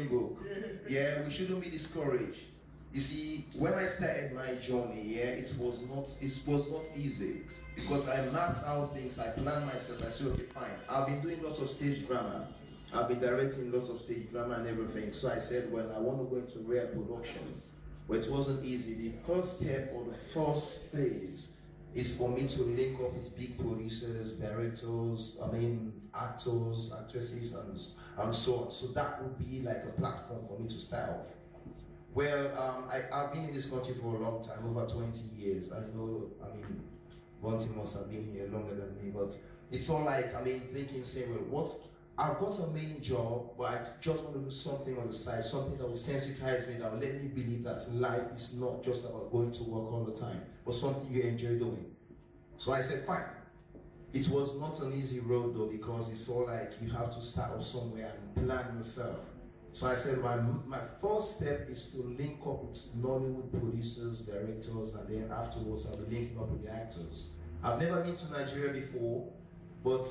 dream book. Yeah, we shouldn't be discouraged. You see, when I started my journey, yeah, it was not easy because I mapped out things, I planned myself, I said, okay, fine. I've been doing lots of stage drama. I've been directing lots of stage drama and everything. So I said, well, I want to go into real production. But it wasn't easy. The first step or the first phase is for me to link up with big producers, directors, actors, actresses, and so on. So that would be like a platform for me to start off. Well, I've been in this country for a long time, over 20 years. I know, Bunty must have been here longer than me, but it's all like, thinking, saying, well, I've got a main job, but I just want to do something on the side, something that will sensitize me, that will let me believe that life is not just about going to work all the time, but something you enjoy doing. So I said, fine. It was not an easy road though, because it's all like you have to start off somewhere and plan yourself. So I said, my first step is to link up with Nollywood producers, directors, and then afterwards I'll be linking up with the actors. I've never been to Nigeria before, but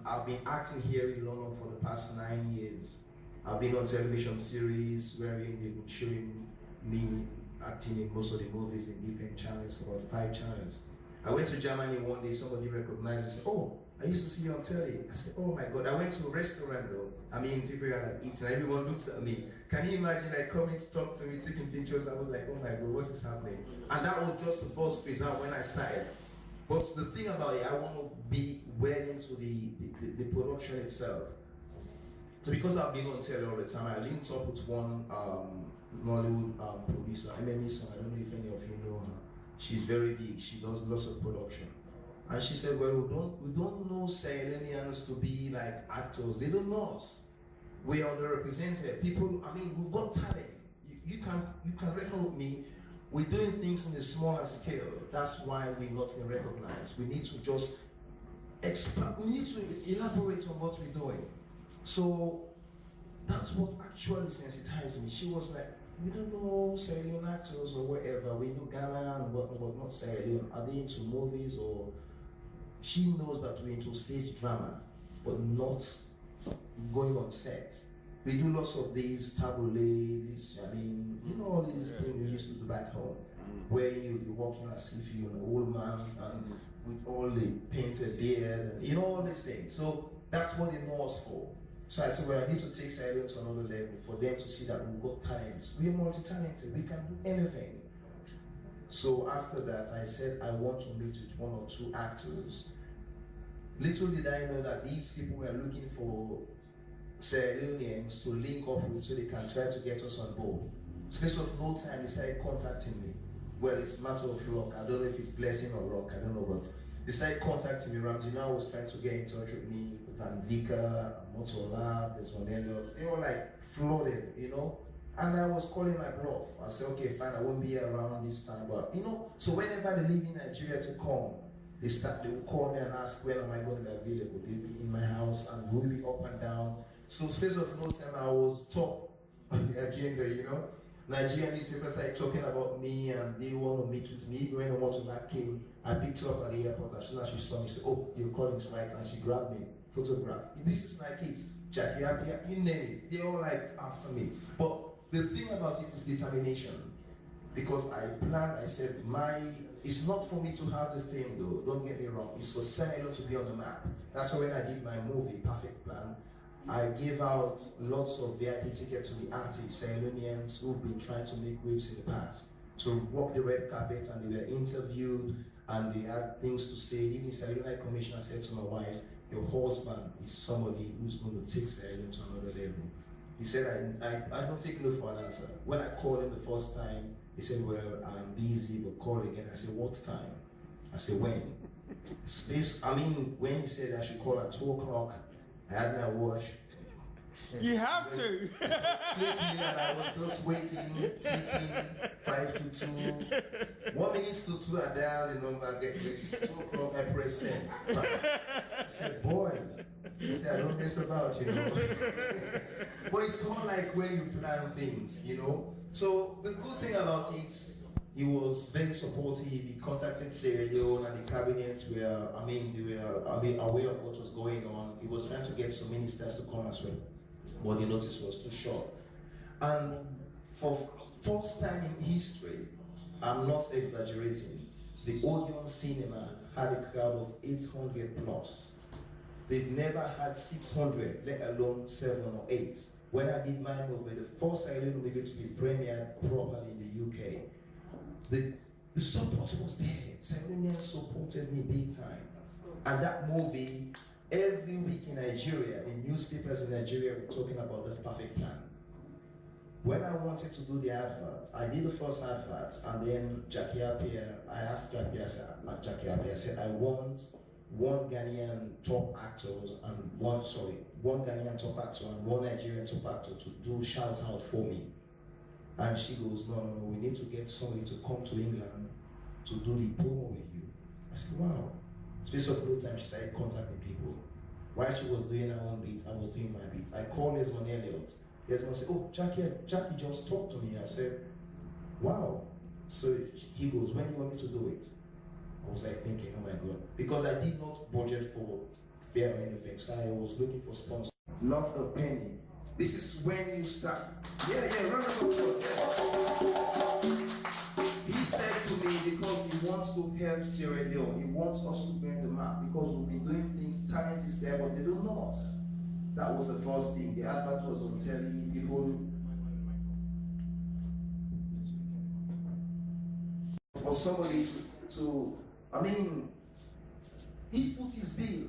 I've been acting here in London for the past 9 years. I've been on television series wherein they've been showing me acting in most of the movies in different channels, about 5 channels. I went to Germany one day, somebody recognized me and said, oh, I used to see you on telly. I said, oh my God. I went to a restaurant though. People were like eating, everyone looked at me. Can you imagine like coming to talk to me, taking pictures? I was like, oh my God, what is happening? And that was just the first phase out when I started. But the thing about it, I want to be well into the production itself. So because I've been on telly all the time, I linked up with one Nollywood producer, MME Song. I don't know if any of you know her. She's very big, she does lots of production. And she said, well, we don't know Sierra Leoneans to be like actors. They don't know us. We are underrepresented. People, we've got talent. You can reckon with me. We're doing things on a smaller scale. That's why we're not being recognized. We need to just expand. We need to elaborate on what we're doing. So that's what actually sensitized me. She was like, we don't know Sierra Leone actors or whatever. We know Ghana and whatnot, but not Sierra Leone. Are they into movies or? She knows that we're into stage drama, but not going on set. We do lots of these tabule, all these things we used to do back home, where you're walking as if you're an old man and with all the painted beard and all these things. So that's what they know us for. So I said, well, I need to take Sierra Leone to another level for them to see that we've got talent. We're multi-talented, we can do anything. So after that, I said, I want to meet with 1 or 2 actors. Little did I know that these people were looking for Sierra Leoneans to link up with so they can try to get us on board. Space of no time, they started contacting me. Well, it's a matter of luck. I don't know if it's blessing or luck, I don't know, but they started contacting me. Ramsey was trying to get in touch with me, Van Vika, Motola, Desmond Elliott. They were like flooded, And I was calling my bluff. I said, okay, fine, I won't be around this time. But, so whenever they leave in Nigeria to come, they will call me and ask, when am I going to be available? They'll be in my house and we'll be up and down. So space of no time, I was top on the agenda, Nigerian newspapers started talking about me and they want to meet with me. When Motola came, I picked her up at the airport. As soon as she saw me, she said, oh, your calling's right. And she grabbed me, photograph. This is my kid, Jackie, you name it. They're all like after me. But the thing about it is determination. Because I planned, I said, it's not for me to have the fame though, don't get me wrong. It's for Sierra Leone to be on the map. That's why when I did my movie, Perfect Plan, I gave out lots of VIP tickets to the artists, Sierra Leoneans who've been trying to make waves in the past, to walk the red carpet, and they were interviewed and they had things to say. Even the Sierra Leone Commissioner said to my wife, your husband is somebody who's going to take Sierra Leone to another level. He said, I don't take no for an answer. When I called him the first time, he said, well, I'm busy, but call again. I said, what time? I said, when? When he said I should call at 2 o'clock, I had my watch. You have to. Clicking and I was just waiting, ticking, 5 to 2. 1 minute to 2, I dialed the number, get ready. 2 o'clock, I press send. I said, boy. I said, I don't mess about, But it's not like when you plan things, So the good thing about it, he was very supportive. He contacted Sierra Leone and the cabinet were, they were aware of what was going on. He was trying to get some ministers to come as well, but the notice was too short. And for first time in history, I'm not exaggerating, the Odeon Cinema had a crowd of 800 plus. They've never had 600, let alone 7 or 8. When I did my movie, the first Sierra Leone movie to be premiered properly in the UK, the support was there. Sierra Leoneans supported me big time. And that movie, every week in Nigeria, the newspapers in Nigeria were talking about this perfect plan. When I wanted to do the adverts, I did the first adverts, and then Jackie Appiah, I asked Jackie Appiah, I said, I want one Ghanaian top actors and one Ghanaian top actor and one Nigerian top actor to do shout out for me. And she goes, no, we need to get somebody to come to England to do the promo with you. I said, wow. Space of no time, she started contacting people. While she was doing her own beat, I was doing my beat. I called Desmond Elliott. Desmond said, oh, Jackie just talked to me. I said, wow. So he goes, when do you want me to do it? I was like thinking, oh my God. Because I did not budget for fare or anything, so I was looking for sponsors. Not a penny. This is when you start. Yeah, run applause. He said to me, because he wants to help Sierra Leone, he wants us to bring the map, because we've been doing things, talent is there, but they don't know us. That was the first thing. The advert was on telly, people. For somebody to I mean, he put his bill.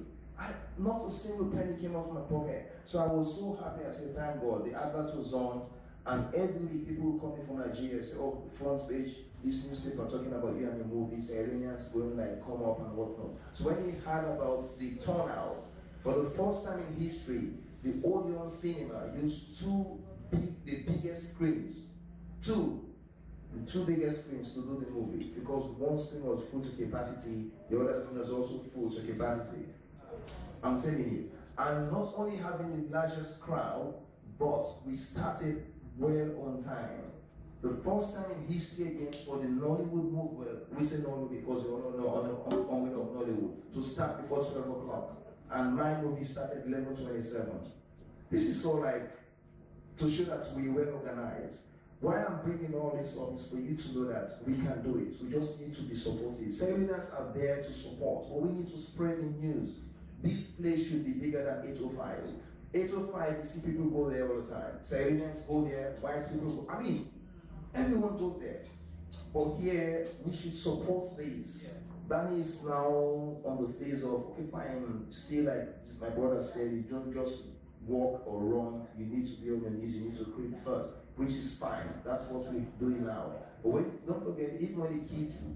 Not a single penny came off my pocket. So I was so happy. I said, thank God. The advert was on, and every week people coming from Nigeria say, oh, front page, this newspaper talking about you and your movies, Iranians going like come up and whatnot. So when he heard about the turnout, for the first time in history, the Odeon Cinema used the biggest screens, the two biggest screens to do the movie, because one screen was full to capacity, the other screen was also full to capacity. I'm telling you. And not only having the largest crowd, but we started well on time. The first time in history again for the Nollywood movement, we say Nollywood because we all know on of Nollywood, to start before 12 o'clock. And my movie started 11:27. This is so like, to show that we were organized. Why I'm bringing all this up is for you to know that we can do it. We just need to be supportive. Seminars are there to support, but we need to spread the news. This place should be bigger than 805. 805, you see people go there all the time. Seminars go there, white people go. I mean, everyone goes there. But here, we should support this. That is now on the phase of, okay, fine, still like my brother said, you don't just walk or run, you need to be on your knees, you need to creep first, which is fine. That's what we're doing now. But don't forget, even when the kids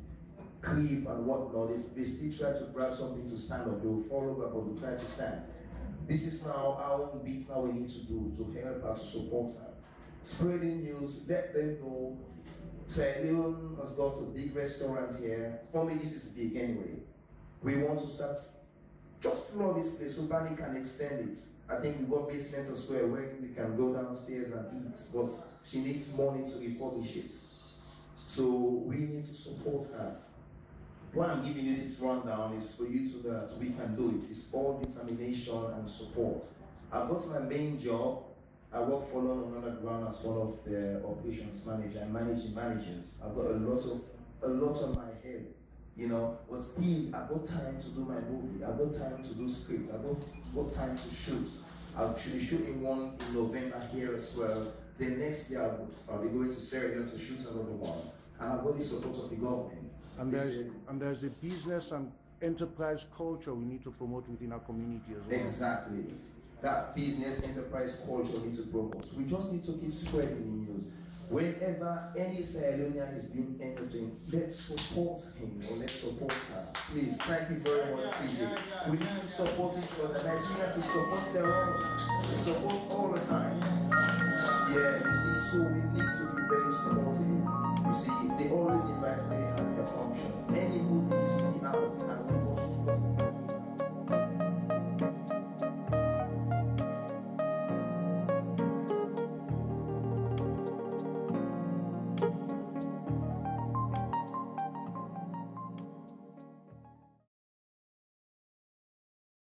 creep and whatnot, they still try to grab something to stand up. They'll fall over, but they'll try to stand. This is now our own beat now we need to do to help her, to support her. Spreading news, let them know. Sierra Leone has got a big restaurant here. For me, this is big anyway. We want to start, just floor this place so Bani can extend it. I think we've got basement as well where we can go downstairs and eat, but she needs money to refurbish it. So we need to support her. Why I'm giving you this rundown is for you to know that we can do it. It's all determination and support. I've got my main job. I work for London Underground as one of the operations manager. I'm managing managers. I've got a lot on my head, you know. But still, I've got time to do my movie. I've got time to do script. I've got time to shoot. I'll be shooting one in November here as well. Then next year I'll be going to Sierra Leone to shoot another one. And I've got the support of the government. And there's a business and enterprise culture we need to promote within our community as well. Exactly. That business enterprise culture we need to promote. We just need to keep spreading the news. Whenever any Sierra Leonean is doing anything, let's support him or let's support her. Please, thank you very much, PJ. We need to support each other. Nigerians to support their own. They support all the time. Yeah, you see, so we need to be very supportive. You see, they always invite me